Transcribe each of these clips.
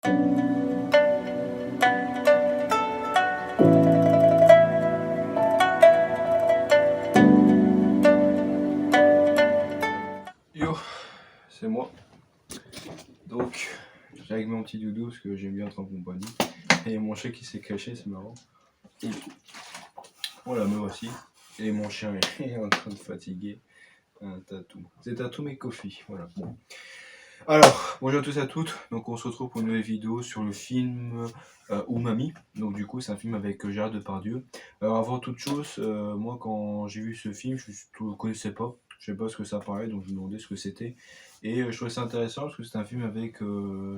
Yo, c'est moi. Donc, j'ai avec mon petit doudou parce que j'aime bien être en compagnie. Et mon chien qui s'est caché, c'est marrant. Et voilà, me voici. Et mon chien est en train de fatiguer. Un tatou. C'est Tatou mais Kofi. Voilà. Bon. Alors, bonjour à tous et à toutes. Donc, on se retrouve pour une nouvelle vidéo sur le film Umami. Donc, du coup, c'est un film avec Gérard Depardieu. Alors, avant toute chose, moi, quand j'ai vu ce film, je ne le connaissais pas. Je ne sais pas ce que ça parlait, donc je me demandais ce que c'était. Et je trouvais ça intéressant parce que c'est un film avec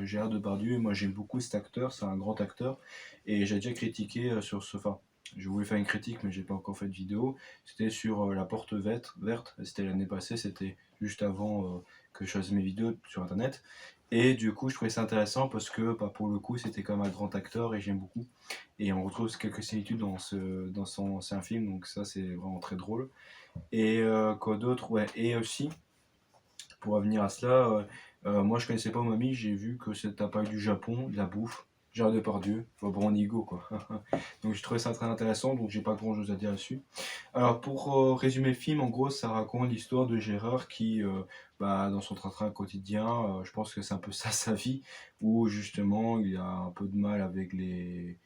Gérard Depardieu. Et moi, j'aime beaucoup cet acteur. C'est un grand acteur. Et j'ai déjà critiqué sur ce. Enfin, je voulais faire une critique, mais j'ai pas encore fait de vidéo. C'était sur La Porte Verte. C'était l'année passée. C'était juste avant que je fasse mes vidéos sur internet. Et du coup, je trouvais ça intéressant parce que pour le coup, c'était comme un grand acteur et j'aime beaucoup. Et on retrouve quelques similitudes dans son ancien film, donc ça, c'est vraiment très drôle. Et quoi d'autre? Ouais, et aussi, pour revenir à cela, moi je connaissais pas Mamie, j'ai vu que c'était un parlé du Japon, de la bouffe, Gérard Depardieu, Branigo quoi. Donc j'ai trouvé ça très intéressant, donc j'ai pas grand chose à dire là-dessus. Alors pour résumer le film, en gros ça raconte l'histoire de Gérard qui, dans son train-train quotidien, je pense que c'est un peu ça sa vie, où justement il a un peu de mal avec les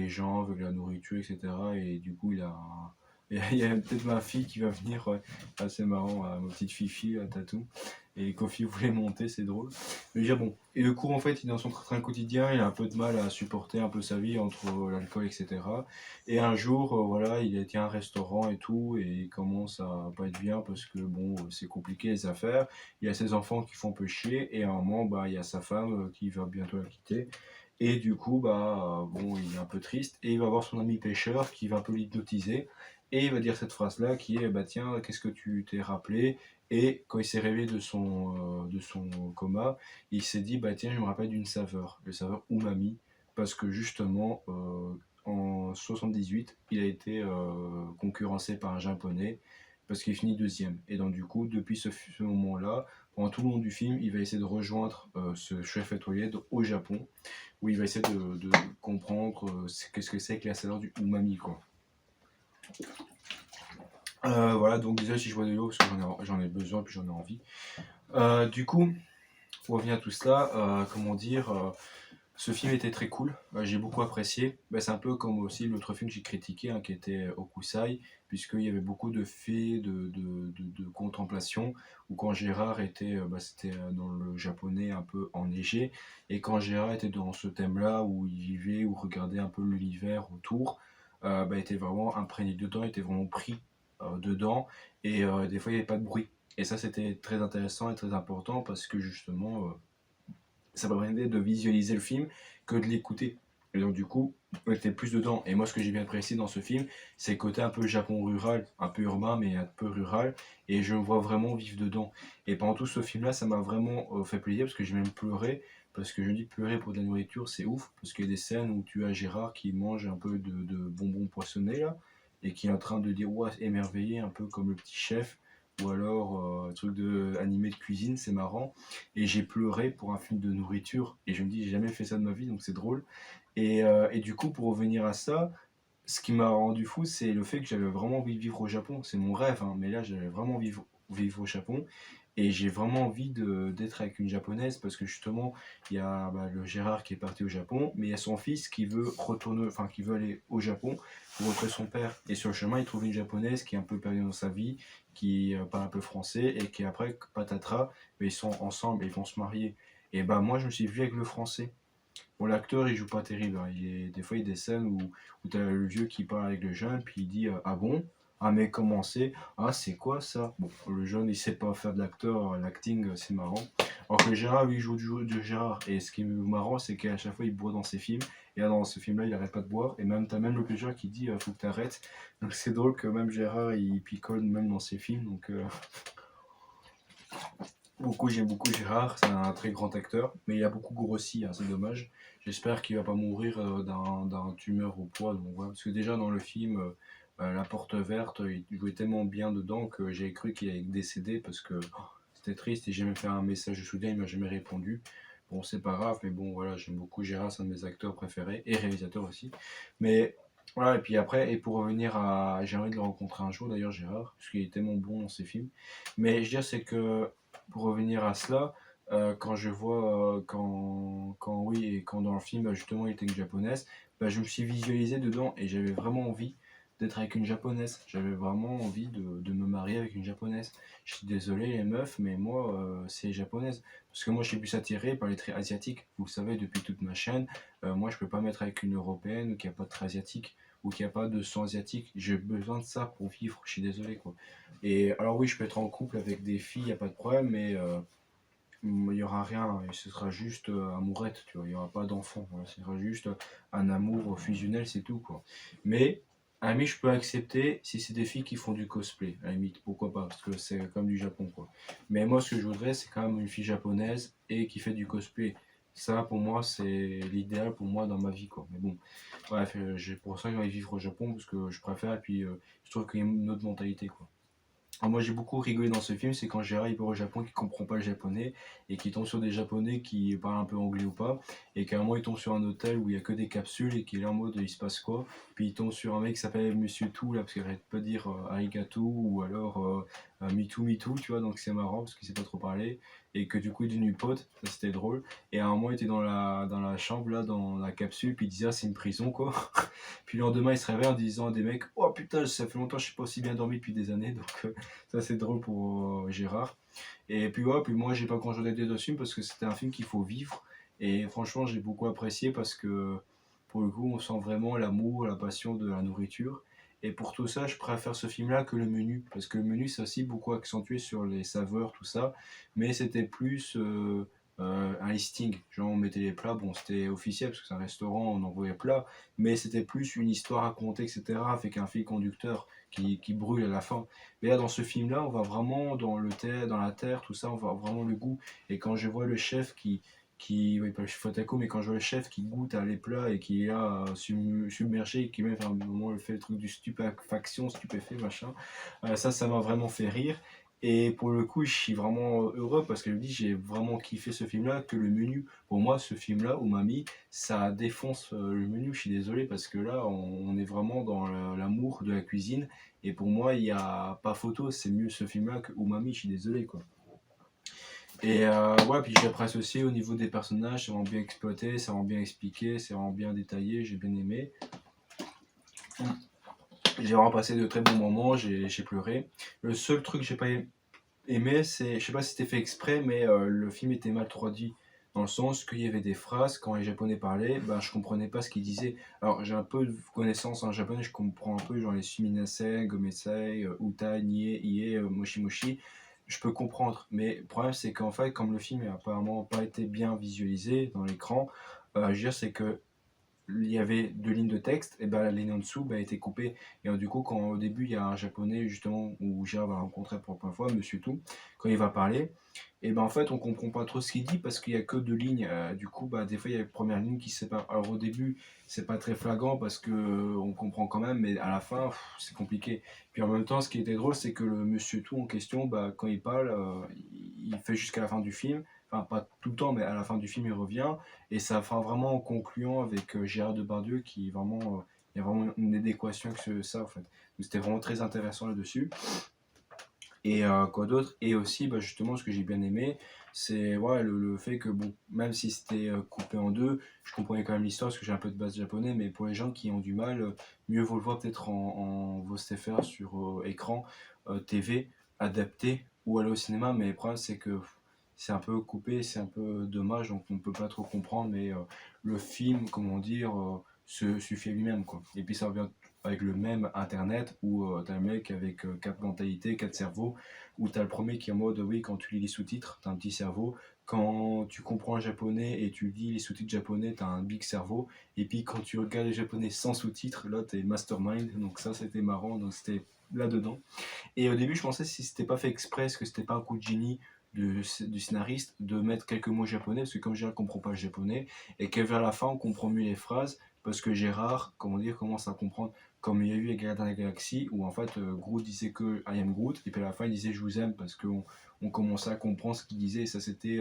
gens, avec la nourriture, etc. Et du coup il y a peut-être ma fille qui va venir, ouais. Ah, c'est marrant, ma petite fifi à Tatou. Et Kofi voulait monter, c'est drôle. Mais déjà bon. Et le coup, en fait, il est dans son train quotidien, il a un peu de mal à supporter un peu sa vie entre l'alcool, etc. Et un jour, voilà, il tient un restaurant et tout, et il commence à pas être bien parce que bon, c'est compliqué les affaires. Il y a ses enfants qui font un peu chier, et à un moment, il y a sa femme qui va bientôt la quitter. Et du coup, bon, il est un peu triste, et il va voir son ami pêcheur qui va un peu l'hypnotiser. Et il va dire cette phrase-là qui est tiens, qu'est-ce que tu t'es rappelé? Et quand il s'est réveillé de son coma, il s'est dit tiens, je me rappelle d'une saveur, le saveur umami, parce que justement, en 78, il a été concurrencé par un japonais parce qu'il finit deuxième. Et donc, du coup, depuis ce moment-là, pendant tout le long du film, il va essayer de rejoindre ce chef étoilé au Japon, où il va essayer de comprendre qu'est-ce que c'est que la saveur du umami, quoi. Voilà, donc déjà si je bois de l'eau parce que j'en ai besoin puis j'en ai envie. Du coup, pour revenir à tout cela, comment dire, ce film était très cool, j'ai beaucoup apprécié. C'est un peu comme aussi l'autre film que j'ai critiqué, qui était Okusai, puisqu'il y avait beaucoup de faits de contemplation, où quand Gérard était, c'était dans le japonais un peu enneigé, et quand Gérard était dans ce thème-là, où il vivait, où regardait un peu l'univers autour, il était vraiment imprégné dedans, il était vraiment pris dedans, et des fois il n'y avait pas de bruit. Et ça c'était très intéressant et très important, parce que justement ça permettait de visualiser le film que de l'écouter. Et donc du coup, on était plus dedans. Et moi, ce que j'ai bien apprécié dans ce film, c'est le côté un peu Japon rural, un peu urbain, mais un peu rural. Et je me vois vraiment vivre dedans. Et pendant tout ce film-là, ça m'a vraiment fait plaisir, parce que j'ai même pleuré. Parce que je me dis, pleurer pour de la nourriture, c'est ouf. Parce qu'il y a des scènes où tu as Gérard qui mange un peu de bonbons poissonnés, là, et qui est en train de dire, ouais, émerveillé, un peu comme le petit chef. Ou alors, un truc animé de cuisine, c'est marrant. Et j'ai pleuré pour un film de nourriture, et je me dis j'ai jamais fait ça de ma vie, donc c'est drôle. Et du coup, pour revenir à ça, ce qui m'a rendu fou, c'est le fait que j'avais vraiment envie de vivre au Japon. C'est mon rêve, hein, mais là j'avais vraiment envie de vivre au Japon, et j'ai vraiment envie d'être avec une japonaise, parce que justement il y a le Gérard qui est parti au Japon, mais il y a son fils qui veut retourner, enfin qui veut aller au Japon pour retrouver son père, et sur le chemin il trouve une japonaise qui est un peu perdue dans sa vie, qui parle un peu français, et qui après patatras, mais ils sont ensemble et ils vont se marier. Et moi je me suis vu avec le français. Bon, l'acteur il joue pas terrible, hein. Des fois il y a des scènes où tu as le vieux qui parle avec le jeune, puis il dit ah bon? Ah mais comment c'est? Ah c'est quoi ça? Bon, le jeune il sait pas faire de l'acteur, l'acting c'est marrant. Alors que Gérard lui il joue du jeu de Gérard, et ce qui est marrant c'est qu'à chaque fois il boit dans ses films, et là dans ce film là il arrête pas de boire, et même t'as même le pêcheur qui dit faut que t'arrêtes. Donc c'est drôle que même Gérard il picole même dans ses films, donc j'aime beaucoup Gérard, c'est un très grand acteur, mais il a beaucoup grossi, hein, c'est dommage. J'espère qu'il va pas mourir d'un tumeur au poids, donc voilà. Parce que déjà dans le film, La Porte Verte, il jouait tellement bien dedans que j'ai cru qu'il allait décéder, parce que c'était triste, et j'ai même fait un message de soutien, il m'a jamais répondu, Bon, c'est pas grave, mais bon, voilà, j'aime beaucoup Gérard, c'est un de mes acteurs préférés et réalisateur aussi. Mais voilà, et puis après, et pour revenir à. J'ai envie de le rencontrer un jour d'ailleurs, Gérard, parce qu'il est tellement bon dans ses films. Mais je veux dire, c'est que pour revenir à cela, quand je vois, oui, et quand dans le film, justement, il était une japonaise, bah, je me suis visualisé dedans et j'avais vraiment envie d'être avec une japonaise. J'avais vraiment envie de me marier avec une japonaise. Je suis désolé les meufs, mais moi, c'est les japonaises. Parce que moi, je suis plus attiré par les traits asiatiques. Vous le savez, depuis toute ma chaîne, moi, je peux pas mettre avec une européenne qui a pas de traits asiatiques ou qui a pas de sang asiatique. J'ai besoin de ça pour vivre. Je suis désolé, quoi. Et alors oui, je peux être en couple avec des filles, y a pas de problème, mais il y aura rien. Et ce sera juste amourette, tu vois. Il y aura pas d'enfant. Voilà. Ce sera juste un amour fusionnel, c'est tout, quoi. Mais à la limite, je peux accepter si c'est des filles qui font du cosplay. À la limite, pourquoi pas, parce que c'est comme du Japon, quoi. Mais moi, ce que je voudrais, c'est quand même une fille japonaise et qui fait du cosplay. Ça, pour moi, c'est l'idéal pour moi dans ma vie, quoi. Mais bon, bref, pour ça que j'ai envie de vivre au Japon, parce que je préfère, et puis je trouve qu'il y a une autre mentalité, quoi. Alors moi j'ai beaucoup rigolé dans ce film, c'est quand Gérard il part au Japon qui comprend pas le japonais et qui tombe sur des japonais qui parlent un peu anglais ou pas, et qu'à un moment il tombe sur un hôtel où il y a que des capsules et qu'il est en mode il se passe quoi, puis il tombe sur un mec qui s'appelle Monsieur Tout là parce qu'il arrête pas de dire arigato ou alors mitou mitou, tu vois, donc c'est marrant parce qu'il sait pas trop parler et que du coup il est devenu pote, ça c'était drôle. Et à un moment il était dans la chambre là, dans la capsule, puis il disait ah c'est une prison quoi. Puis le lendemain il se réveille en disant à des mecs oh putain ça fait longtemps que je suis pas aussi bien dormi depuis des années, donc ça, c'est drôle pour Gérard. Et puis, ouais, puis moi, j'ai pas grand chose à dire dessus parce que c'était un film qu'il faut vivre. Et franchement, j'ai beaucoup apprécié parce que pour le coup, on sent vraiment l'amour, la passion de la nourriture. Et pour tout ça, je préfère ce film-là que le menu. Parce que le menu, c'est aussi beaucoup accentué sur les saveurs, tout ça. Mais c'était plus un listing. Genre, on mettait les plats. Bon, c'était officiel parce que c'est un restaurant, on envoyait plats. Mais c'était plus une histoire à raconter, etc. Avec un fil conducteur qui brûle à la fin. Mais là, dans ce film-là, on va vraiment dans le terre, dans la terre, tout ça, on voit vraiment le goût. Et quand je vois le chef oui, pas le chef Otako, mais quand je vois le chef qui goûte à les plats et qui est là submergé, et qui même à un moment fait le truc du stupéfaction, stupéfait, machin, ça m'a vraiment fait rire. Et pour le coup, je suis vraiment heureux parce que je me dis, j'ai vraiment kiffé ce film-là, que le menu, pour moi, ce film-là, Umami, ça défonce le menu. Je suis désolé parce que là, on est vraiment dans l'amour de la cuisine. Et pour moi, il n'y a pas photo, c'est mieux ce film-là que Umami, je suis désolé, quoi. Et ouais, puis j'apprécie aussi au niveau des personnages, c'est vraiment bien exploité, c'est vraiment bien expliqué, c'est vraiment bien détaillé, j'ai bien aimé. J'ai vraiment passé de très bons moments, j'ai pleuré. Le seul truc que j'ai pas aimé, c'est, je sais pas si c'était fait exprès, mais le film était mal traduit. Dans le sens qu'il y avait des phrases, quand les japonais parlaient, ben, je comprenais pas ce qu'ils disaient. Alors j'ai un peu de connaissance en japonais, je comprends un peu genre les suminase, gomesai, uta, nie, ie, moshi moshi. Je peux comprendre, mais le problème c'est qu'en fait, comme le film n'a apparemment pas été bien visualisé dans l'écran, je veux dire, c'est que il y avait deux lignes de texte, et ben la ligne en dessous a été coupée. Et du coup, quand au début il y a un japonais justement où Gérard va rencontrer pour la première fois, Monsieur Tout, quand il va parler, et ben en fait on comprend pas trop ce qu'il dit parce qu'il y a que deux lignes. Du coup, des fois il y a une première ligne qui se sépare. Alors au début c'est pas très flagrant parce que on comprend quand même, mais à la fin c'est compliqué. Puis en même temps, ce qui était drôle, c'est que le Monsieur Tout en question, quand il parle, il fait jusqu'à la fin du film. Enfin, pas tout le temps, mais à la fin du film, il revient. Et ça fait vraiment en concluant avec Gérard Depardieu qui vraiment, il y a vraiment une adéquation avec ça en fait. Donc c'était vraiment très intéressant là-dessus. Et quoi d'autre. Et aussi, justement, ce que j'ai bien aimé, c'est ouais, le fait que, bon, même si c'était coupé en deux, je comprenais quand même l'histoire parce que j'ai un peu de base japonais, mais pour les gens qui ont du mal, mieux vaut le voir peut-être en VOSTFR sur écran, TV, adapté, ou aller au cinéma, mais le problème c'est que c'est un peu coupé, c'est un peu dommage, donc on ne peut pas trop comprendre, mais le film, comment dire, se suffit à lui-même, quoi. Et puis ça revient avec le même internet où t'as un mec avec quatre mentalités, quatre cerveaux, où t'as le premier qui est en mode oui, quand tu lis les sous-titres, t'as un petit cerveau, quand tu comprends le japonais et tu lis les sous-titres japonais, t'as un big cerveau, et puis quand tu regardes les japonais sans sous-titres, là t'es mastermind, donc ça c'était marrant, donc c'était là-dedans. Et au début je pensais si c'était pas fait exprès, que c'était pas un coup de génie du scénariste de mettre quelques mots japonais, parce que comme Gérard ne comprend pas le japonais, et que vers la fin on comprend mieux les phrases, parce que Gérard, comment dire, commence à comprendre, comme il y a eu les Gardiens de la Galaxie, où en fait Groot disait que I am Groot, et puis à la fin il disait je vous aime, parce qu'on commençait à comprendre ce qu'il disait, et ça c'était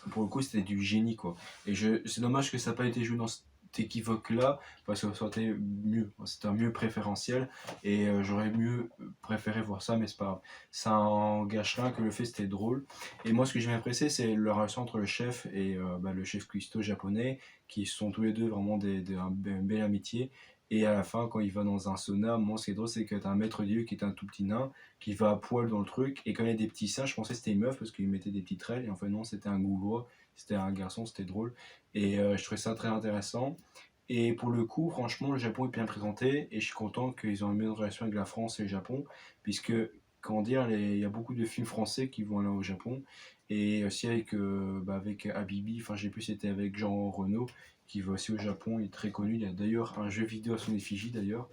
pour le coup, c'était du génie, quoi. Et c'est dommage que ça n'a pas été joué dans cette équivoque-là, parce que ça aurait été mieux. C'était un mieux préférentiel, et j'aurais mieux préféré voir ça, mais c'est pas grave. Ça en gâche rien que le fait c'était drôle. Et moi, ce que j'ai apprécié, c'est la relation entre le chef et le chef cuistot japonais, qui sont tous les deux vraiment une belle amitié. Et à la fin, quand il va dans un sauna, moi, ce qui est drôle, c'est que t'as un maître Dieu qui est un tout petit nain, qui va à poil dans le truc. Et quand il y a des petits seins, je pensais que c'était une meuf parce qu'il mettait des petites raies. Et en fait, non, c'était un gaulois, c'était un garçon, c'était drôle. Et je trouvais ça très intéressant. Et pour le coup, franchement, le Japon est bien présenté. Et je suis content qu'ils ont une bonne relation avec la France et le Japon. Puisque, comment dire, il y a beaucoup de films français qui vont aller au Japon. Et aussi avec Habibi, enfin, j'ai plus, c'était avec Jean Reno, qui va aussi au Japon. Il est très connu. Il y a d'ailleurs un jeu vidéo à son effigie, d'ailleurs.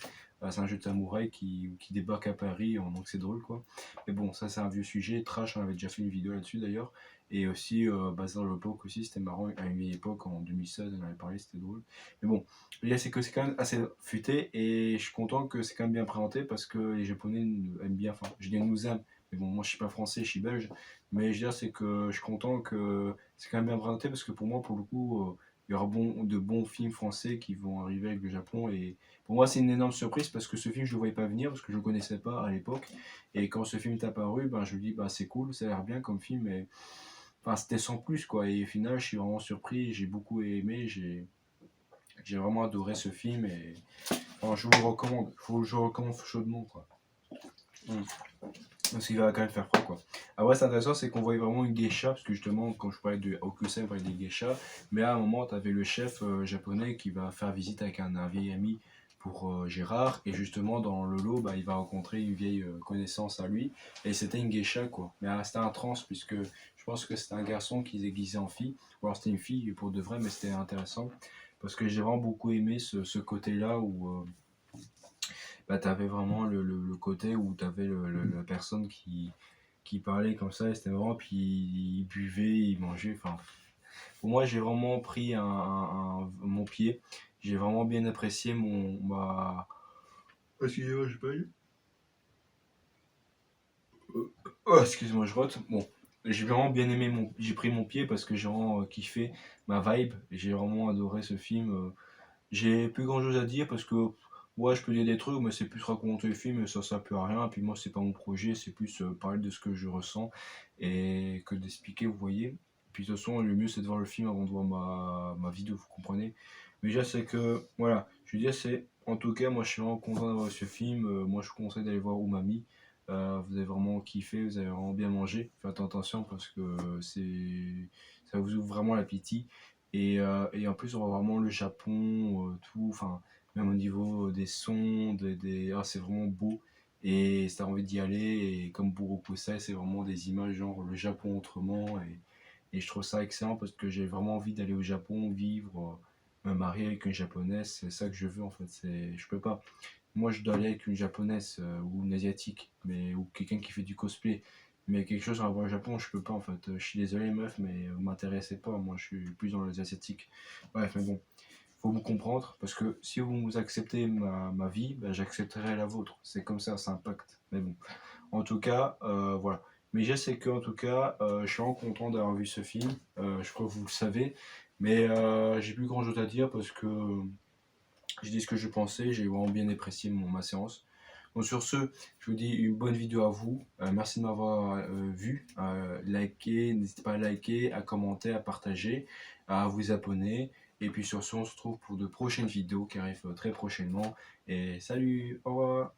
C'est un jeu de samouraï qui débarque à Paris, donc c'est drôle quoi. Mais bon, ça c'est un vieux sujet, Trash, on avait déjà fait une vidéo là-dessus d'ailleurs. Et aussi Bazar le Poke aussi, c'était marrant, à une vieille époque, en 2016, on avait parlé, c'était drôle. Mais bon, là c'est que c'est quand même assez futé, et je suis content que c'est quand même bien présenté, parce que les Japonais aiment bien, enfin, je dis nous aiment, mais bon, moi je suis pas français, je suis belge, mais je veux dire, c'est que je suis content que c'est quand même bien présenté, parce que pour moi, pour le coup, il y aura de bons films français qui vont arriver avec le Japon, et pour moi, c'est une énorme surprise parce que ce film, je ne le voyais pas venir parce que je ne le connaissais pas à l'époque. Et quand ce film est apparu, ben, je me dis, bah, c'est cool, ça a l'air bien comme film. Mais enfin, c'était sans plus, quoi. Et au final, je suis vraiment surpris, j'ai beaucoup aimé, j'ai vraiment adoré ce film. Et enfin, je vous le recommande, je le recommande chaudement, quoi. Parce qu'il va quand même faire froid, quoi. Après, c'est intéressant, c'est qu'on voyait vraiment une geisha, parce que justement, quand je parlais de Hokusai, on parlait des geishas, mais à un moment, tu avais le chef japonais qui va faire visite avec un vieil ami pour Gérard, et justement, dans le lot, bah, il va rencontrer une vieille connaissance à lui, et c'était une geisha, quoi. Mais c'était un trans, puisque je pense que c'était un garçon qui se déguisait en fille, ou alors c'était une fille pour de vrai, mais c'était intéressant, parce que j'ai vraiment beaucoup aimé ce côté-là où bah, tu avais vraiment le côté où tu avais la personne qui parlait comme ça, et c'était vraiment, puis il buvait, il mangeait, enfin, pour moi j'ai vraiment pris mon pied, j'ai vraiment bien apprécié excusez-moi, j'ai pas eu. Oh, excuse-moi, je rote. Bon, j'ai vraiment bien aimé j'ai pris mon pied parce que j'ai vraiment kiffé ma vibe, j'ai vraiment adoré ce film. J'ai plus grand chose à dire parce que ouais, je peux dire des trucs, mais c'est plus raconter le film et ça sert plus à rien. Et puis moi, c'est pas mon projet, c'est plus parler de ce que je ressens et que d'expliquer, vous voyez. Puis de toute façon, le mieux c'est de voir le film avant de voir ma vidéo, vous comprenez. Mais déjà, c'est que, voilà, je veux dire, c'est en tout cas, moi je suis vraiment content d'avoir ce film. Moi, je vous conseille d'aller voir Umami. Vous avez vraiment kiffé, vous avez vraiment bien mangé. Faites attention parce que ça vous ouvre vraiment l'appétit. Et en plus, on voit vraiment le Japon, tout, enfin, même au niveau des sons, c'est vraiment beau. Et ça a envie d'y aller. Et comme Burokusai, c'est vraiment des images genre le Japon autrement. Et je trouve ça excellent parce que j'ai vraiment envie d'aller au Japon, vivre, me marier avec une japonaise. C'est ça que je veux en fait. Je peux pas. Moi, je dois aller avec une japonaise ou une asiatique, ou quelqu'un qui fait du cosplay. Mais quelque chose à voir au Japon, je peux pas en fait. Je suis désolé, meuf, mais vous m'intéressez pas. Moi, je suis plus dans les asiatiques. Bref, mais bon, faut me comprendre parce que si vous acceptez ma vie, bah, j'accepterai la vôtre. C'est comme ça impacte. Mais bon, en tout cas, voilà. Mais je sais que en tout cas, je suis vraiment content d'avoir vu ce film. Je crois que vous le savez, mais j'ai plus grand chose à dire parce que j'ai dit ce que je pensais. J'ai vraiment bien apprécié ma séance. Donc sur ce, je vous dis une bonne vidéo à vous. Merci de m'avoir vu. Likez, n'hésitez pas à liker, à commenter, à partager, à vous abonner. Et puis sur ce, on se retrouve pour de prochaines vidéos qui arrivent très prochainement. Et salut, au revoir.